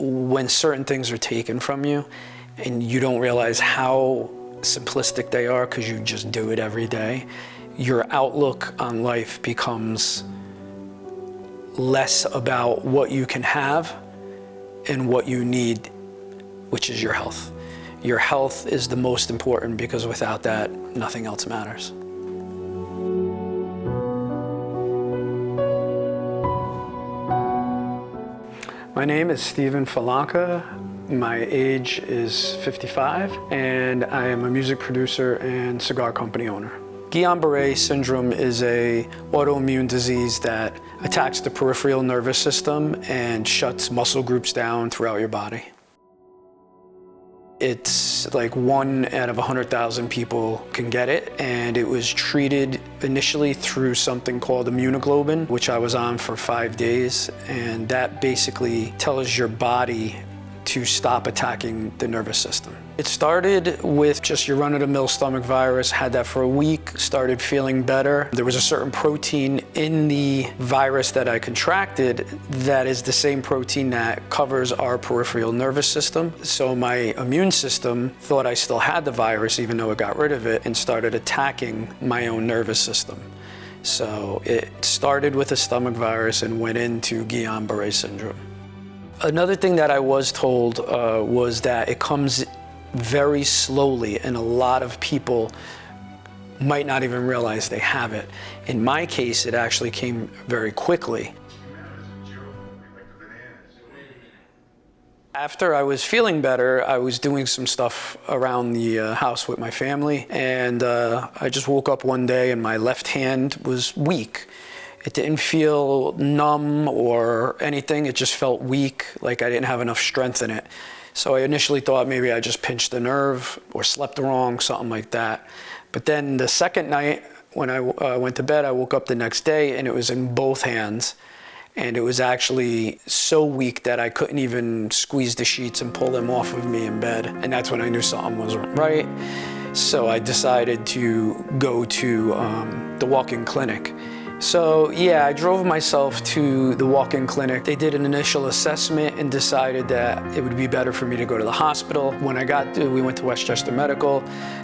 when certain things are taken from you and you don't realize how simplistic they are because you just do it every day, your outlook on life becomes less about what you can have and what you need, which is your health. Your health is the most important because without that, nothing else matters. My name is Stephen Fallanca. My age is 55, and I am a music producer and cigar company owner. Guillain-Barré syndrome is an autoimmune disease that attacks the peripheral nervous system and shuts muscle groups down throughout your body. It's like 1 out of 100,000 people can get it, and it was treated initially through something called immunoglobulin, which I was on for 5 days, and that basically tells your body to stop attacking the nervous system. It started with just your run-of-the-mill stomach virus, had that for a week, started feeling better. There was a certain protein in the virus that I contracted that is the same protein that covers our peripheral nervous system. So my immune system thought I still had the virus even though it got rid of it and started attacking my own nervous system. So it started with a stomach virus and went into Guillain-Barré syndrome. Another thing that I was told was that it comes very slowly, and a lot of people might not even realize they have it. In my case, it actually came very quickly. After I was feeling better, I was doing some stuff around the house with my family, and I just woke up one day and my left hand was weak. It didn't feel numb or anything, it just felt weak, like I didn't have enough strength in it. So I initially thought maybe I just pinched a nerve or slept wrong, something like that. But then the second night, when I went to bed, I woke up the next day and it was in both hands. And it was actually so weak that I couldn't even squeeze the sheets and pull them off of me in bed. And that's when I knew something wasn't right. So I decided to go to the walk-in clinic. So yeah, I drove myself to the walk-in clinic. They did an initial assessment and decided that it would be better for me to go to the hospital. When we went to Westchester Medical,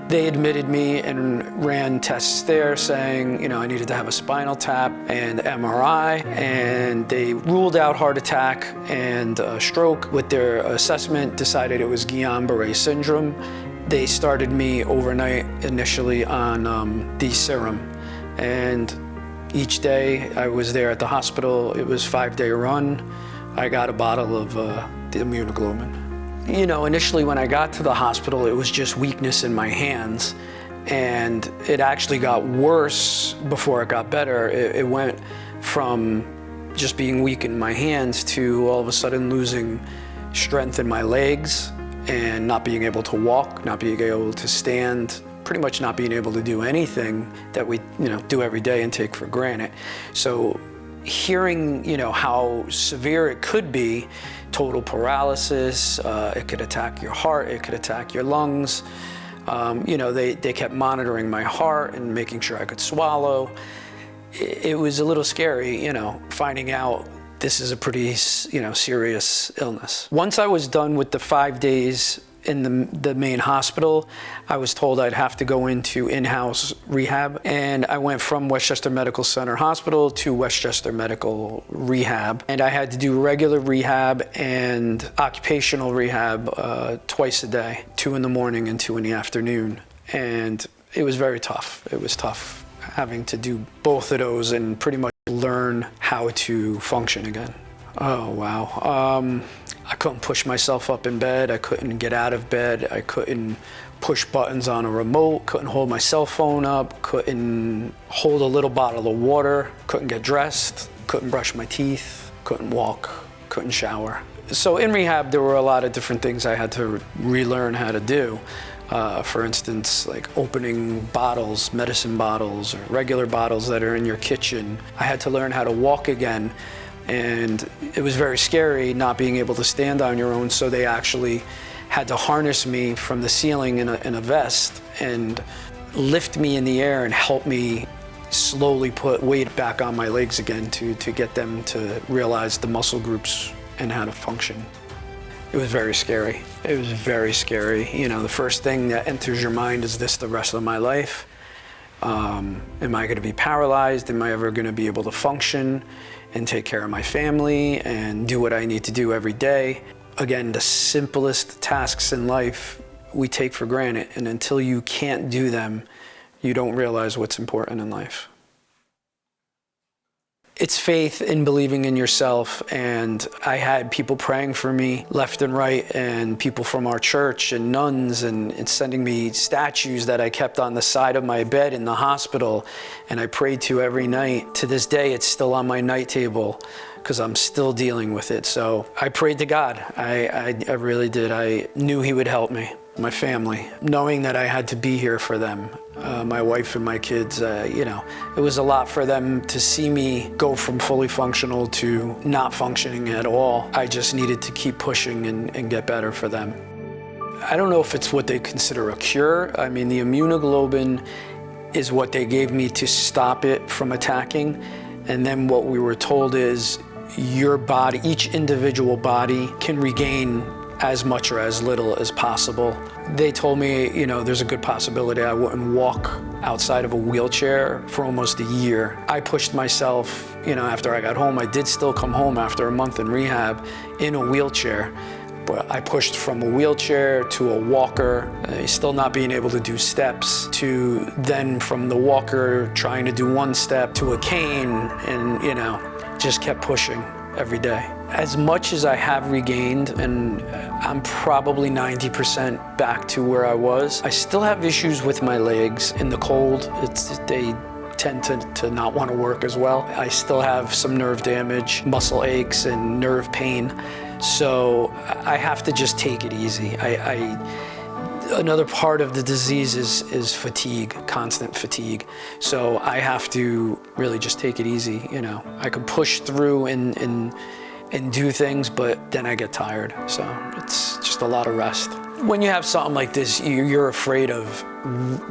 they admitted me and ran tests there saying, I needed to have a spinal tap and MRI, and they ruled out heart attack and stroke. With their assessment, decided it was Guillain-Barré syndrome. They started me overnight initially on the serum, and each day I was there at the hospital. It was a 5-day run. I got a bottle of the immunoglobulin. Initially when I got to the hospital, it was just weakness in my hands, and it actually got worse before it got better. It went from just being weak in my hands to all of a sudden losing strength in my legs and not being able to walk, not being able to stand, pretty much not being able to do anything that we do every day and take for granted. So hearing how severe it could be, total paralysis, it could attack your heart, it could attack your lungs. They kept monitoring my heart and making sure I could swallow. It was a little scary, finding out this is a pretty serious illness. Once I was done with the 5 days in the main hospital, I was told I'd have to go into in-house rehab, and I went from Westchester Medical Center Hospital to Westchester Medical Rehab, and I had to do regular rehab and occupational rehab twice a day, 2 in the morning and 2 in the afternoon, and it was very tough. It was tough having to do both of those and pretty much learn how to function again. Oh, wow. I couldn't push myself up in bed. I couldn't get out of bed. I couldn't push buttons on a remote. Couldn't hold my cell phone up. Couldn't hold a little bottle of water. Couldn't get dressed. Couldn't brush my teeth. Couldn't walk. Couldn't shower. So in rehab, there were a lot of different things I had to relearn how to do. For instance, like opening bottles, medicine bottles, or regular bottles that are in your kitchen. I had to learn how to walk again. And it was very scary not being able to stand on your own, so they actually had to harness me from the ceiling in a vest and lift me in the air and help me slowly put weight back on my legs again to get them to realize the muscle groups and how to function. It was very scary. It was very scary. You know, the first thing that enters your mind is this the rest of my life? Am I going to be paralyzed? Am I ever going to be able to function and take care of my family and do what I need to do every day? Again, the simplest tasks in life we take for granted, and until you can't do them, you don't realize what's important in life. It's faith in believing in yourself, and I had people praying for me left and right, and people from our church and nuns and sending me statues that I kept on the side of my bed in the hospital, and I prayed to every night. To this day, it's still on my night table because I'm still dealing with it. So I prayed to God. I really did. I knew He would help me. My family, knowing that I had to be here for them, my wife and my kids, you know, it was a lot for them to see me go from fully functional to not functioning at all. I just needed to keep pushing and get better for them. I don't know if it's what they consider a cure. I mean, the immunoglobulin is what they gave me to stop it from attacking. And then what we were told is your body, each individual body can regain as much or as little as possible. They told me, you know, there's a good possibility I wouldn't walk outside of a wheelchair for almost a year. I pushed myself, you know, after I got home. I did still come home after a month in rehab in a wheelchair, but I pushed from a wheelchair to a walker, still not being able to do steps, to then from the walker trying to do one step to a cane, and, you know, just kept pushing every day. As much as I have regained, and I'm probably 90% back to where I was, I still have issues with my legs. In the cold, they tend to not want to work as well. I still have some nerve damage, muscle aches, and nerve pain. So I have to just take it easy. Another part of the disease is fatigue, constant fatigue. So I have to really just take it easy, you know. I can push through and do things, but then I get tired. So it's just a lot of rest. When you have something like this, you're afraid of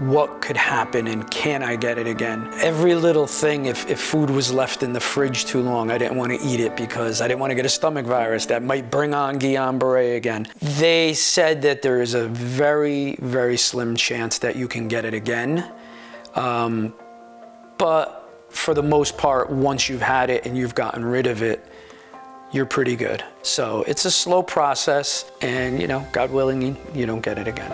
what could happen and can I get it again. Every little thing, if food was left in the fridge too long, I didn't want to eat it because I didn't want to get a stomach virus that might bring on Guillain-Barré again. They said that there is a very, very slim chance that you can get it again. But for the most part, once you've had it and you've gotten rid of it, you're pretty good. So it's a slow process, and, you know, God willing, you don't get it again.